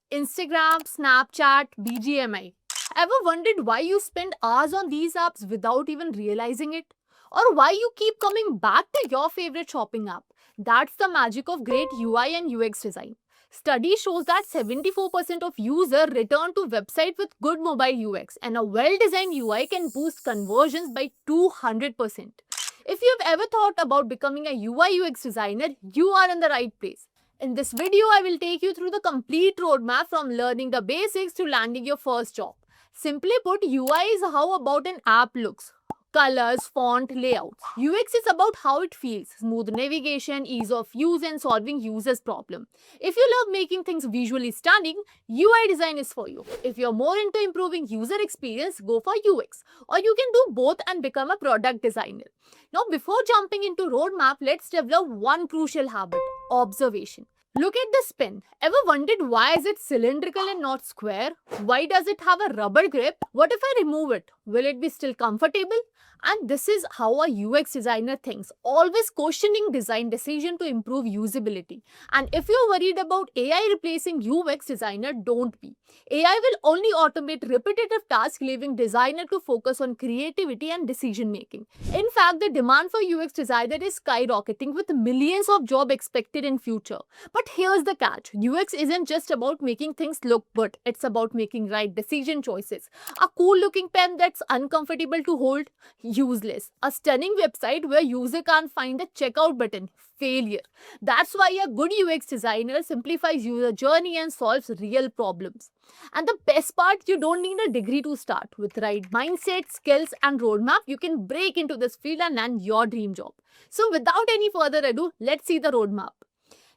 Instagram, Snapchat, BGMI. Ever wondered why you spend hours on these apps without even realizing it? Or why you keep coming back to your favorite shopping app? That's the magic of great UI and UX design. Study shows that 74% of users return to website with good mobile UX, and a well-designed UI can boost conversions by 200%. If you've ever thought about becoming a UI UX designer, you are in the right place. In this video, I will take you through the complete roadmap from learning the basics to landing your first job. Simply put, UI is how about an app looks. Colors, font, layouts. UX is about how it feels, smooth navigation, ease of use, and solving users' problem. If you love making things visually stunning, UI design is for you. If you're more into improving user experience, go for UX. Or you can do both and become a product designer. Now, before jumping into roadmap, let's develop one crucial habit: observation. Look at this pen. Ever wondered why is it cylindrical and not square? Why does it have a rubber grip? What if I remove it? Will it be still comfortable? And this is how a UX designer thinks, always questioning design decision to improve usability. And if you're worried about AI replacing UX designer, don't be. AI will only automate repetitive tasks, leaving designer to focus on creativity and decision making. In fact, the demand for UX designer is skyrocketing with millions of jobs expected in future. But here's the catch: UX isn't just about making things look good, it's about making right decision choices. A cool looking pen that's uncomfortable to hold? Useless. A stunning website where user can't find the checkout button? Failure. That's why a good UX designer simplifies user journey and solves real problems. And the best part, you don't need a degree to start. With right mindset, skills, and roadmap, you can break into this field and land your dream job. So without any further ado, let's see the roadmap.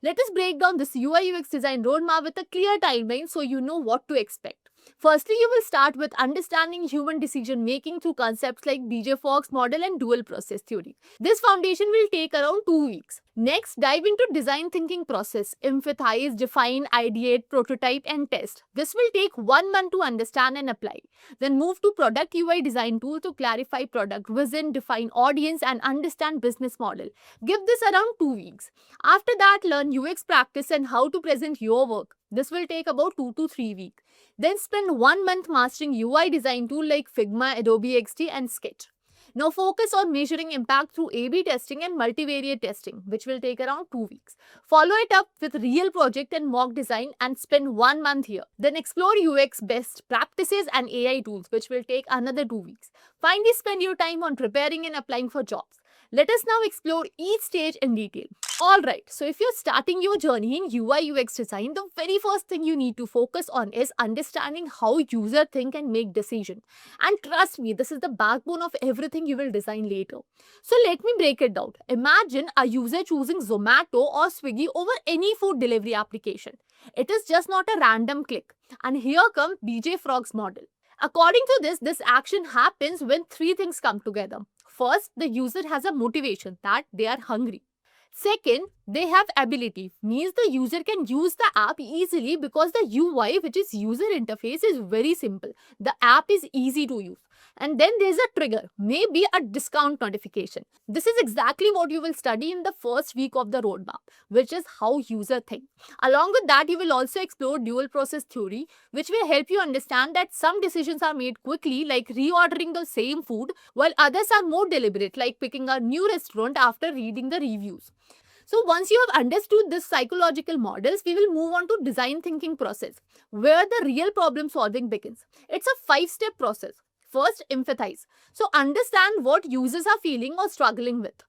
Let us break down this UI UX design roadmap with a clear timeline so you know what to expect. Firstly, you will start with understanding human decision making through concepts like BJ Fogg model and dual process theory. This foundation will take around 2 weeks. Next, dive into design thinking process. Empathize, define, ideate, prototype, and test. This will take 1 month to understand and apply. Then move to product UI design tool to clarify product vision, define audience, and understand business model. Give this around 2 weeks. After that, learn UX practice and how to present your work. This will take about 2 to 3 weeks. Then spend 1 month mastering UI design tool like Figma, Adobe XD, and Sketch. Now focus on measuring impact through A/B testing and multivariate testing, which will take around 2 weeks. Follow it up with real project and mock design and spend 1 month here. Then explore UX best practices and AI tools, which will take another 2 weeks. Finally, spend your time on preparing and applying for jobs. Let us now explore each stage in detail. Alright, so if you're starting your journey in UI UX design, the very first thing you need to focus on is understanding how users think and make decisions. And trust me, this is the backbone of everything you will design later. So let me break it down. Imagine a user choosing Zomato or Swiggy over any food delivery application. It is just not a random click. And here comes BJ Fogg's model. According to this action happens when three things come together. First, the user has a motivation that they are hungry. Second, they have ability, means the user can use the app easily because the UI, which is user interface, is very simple. The app is easy to use. And then there's a trigger, maybe a discount notification. This is exactly what you will study in the first week of the roadmap, which is how user think. Along with that, you will also explore dual process theory, which will help you understand that some decisions are made quickly, like reordering the same food, while others are more deliberate, like picking a new restaurant after reading the reviews. So once you have understood this psychological models, we will move on to design thinking process, where the real problem solving begins. It's a 5-step process. First, empathize. So understand what users are feeling or struggling with.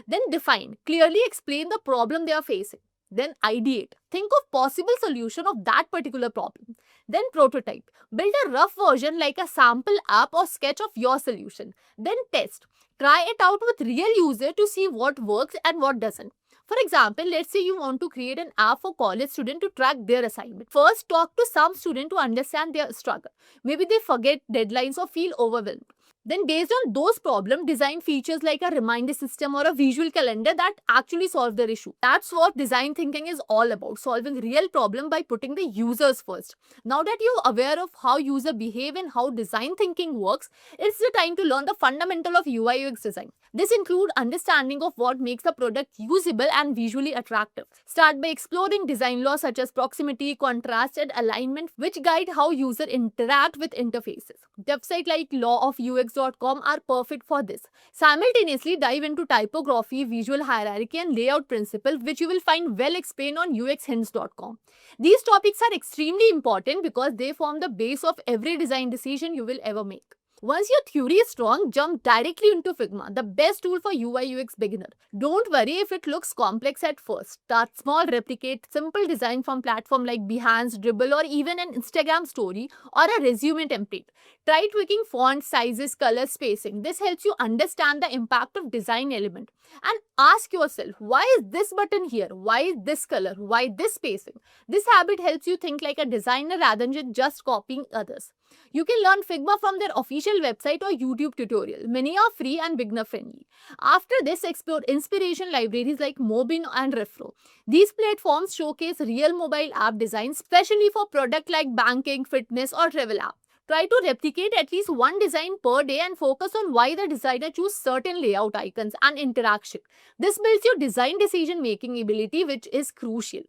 Then define, clearly explain the problem they are facing. Then ideate, think of possible solution of that particular problem. Then prototype, build a rough version like a sample app or sketch of your solution. Then test, try it out with real user to see what works and what doesn't. For example, let's say you want to create an app for college students to track their assignment. First, talk to some student to understand their struggle. Maybe they forget deadlines or feel overwhelmed. Then, based on those problems, design features like a reminder system or a visual calendar that actually solve their issue. That's what design thinking is all about, solving real problem by putting the users first. Now that you're aware of how user behave and how design thinking works, it's the time to learn the fundamental of UI UX design. This includes understanding of what makes a product usable and visually attractive. Start by exploring design laws such as proximity, contrast, and alignment, which guide how users interact with interfaces. Websites like lawofux.com are perfect for this. Simultaneously, dive into typography, visual hierarchy, and layout principles, which you will find well explained on uxhints.com. These topics are extremely important because they form the base of every design decision you will ever make. Once your theory is strong, jump directly into Figma, the best tool for UI UX beginner. Don't worry if it looks complex at first. Start small, replicate simple design from platform like Behance, Dribbble, or even an Instagram story or a resume template. Try tweaking font sizes, color, spacing. This helps you understand the impact of design element. And ask yourself, why is this button here? Why is this color? Why this spacing? This habit helps you think like a designer rather than just copying others. You can learn Figma from their official website or YouTube tutorial. Many are free and beginner friendly. After this, explore inspiration libraries like Mobin and Refro. These platforms showcase real mobile app designs, especially for products like banking, fitness, or travel app. Try to replicate at least one design per day and focus on why the designer chose certain layout icons and interaction. This builds your design decision making ability, which is crucial.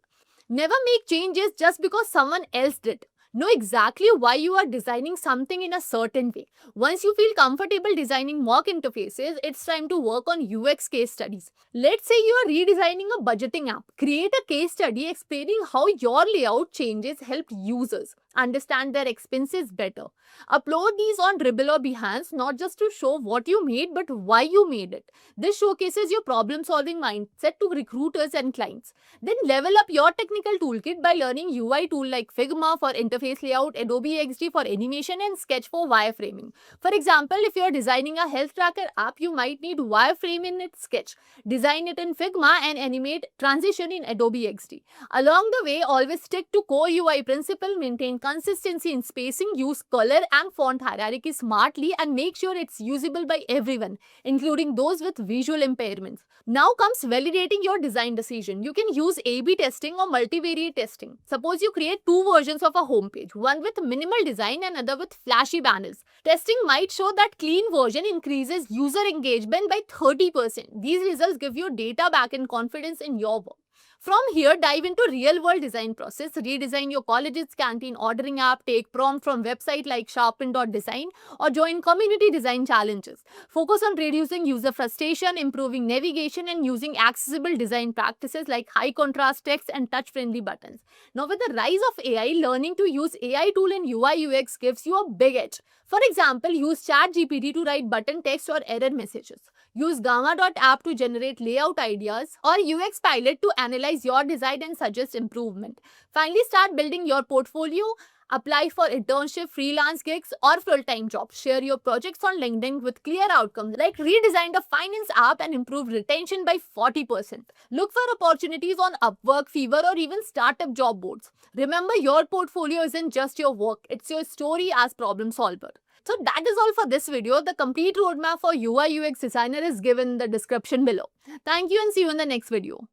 Never make changes just because someone else did. Know exactly why you are designing something in a certain way. Once you feel comfortable designing mock interfaces, it's time to work on UX case studies. Let's say you are redesigning a budgeting app. Create a case study explaining how your layout changes help users understand their expenses better. Upload these on Dribbble or Behance not just to show what you made but why you made it. This showcases your problem solving mindset to recruiters and clients. Then level up your technical toolkit by learning UI tool like Figma for interface layout, Adobe XD for animation, and Sketch for wireframing. For example, if you are designing a health tracker app, you might need wireframe in its Sketch, design it in Figma, and animate transition in Adobe XD. Along the way, always stick to core UI principle, maintain consistency in spacing, use color and font hierarchy smartly, and make sure it's usable by everyone, including those with visual impairments. Now comes validating your design decision. You can use A/B testing or multivariate testing. Suppose you create two versions of a homepage, one with minimal design and another with flashy banners. Testing might show that clean version increases user engagement by 30%. These results give you data back and confidence in your work. From here, dive into real-world design process. Redesign your college's canteen ordering app, take prompt from website like sharpen.design, or join community design challenges. Focus on reducing user frustration, improving navigation, and using accessible design practices like high contrast text and touch-friendly buttons. Now, with the rise of AI, learning to use AI tool in UI UX gives you a big edge. For example, use ChatGPT to write button text or error messages. Use Gamma.app to generate layout ideas, or UX Pilot to analyze your design and suggest improvement. Finally, start building your portfolio. Apply for internship, freelance gigs, or full-time jobs. Share your projects on LinkedIn with clear outcomes like redesigned a finance app and improved retention by 40%. Look for opportunities on Upwork, Fiverr, or even startup job boards. Remember, your portfolio isn't just your work, it's your story as problem solver. So that is all for this video. The complete roadmap for UI UX designer is given in the description below. Thank you and see you in the next video.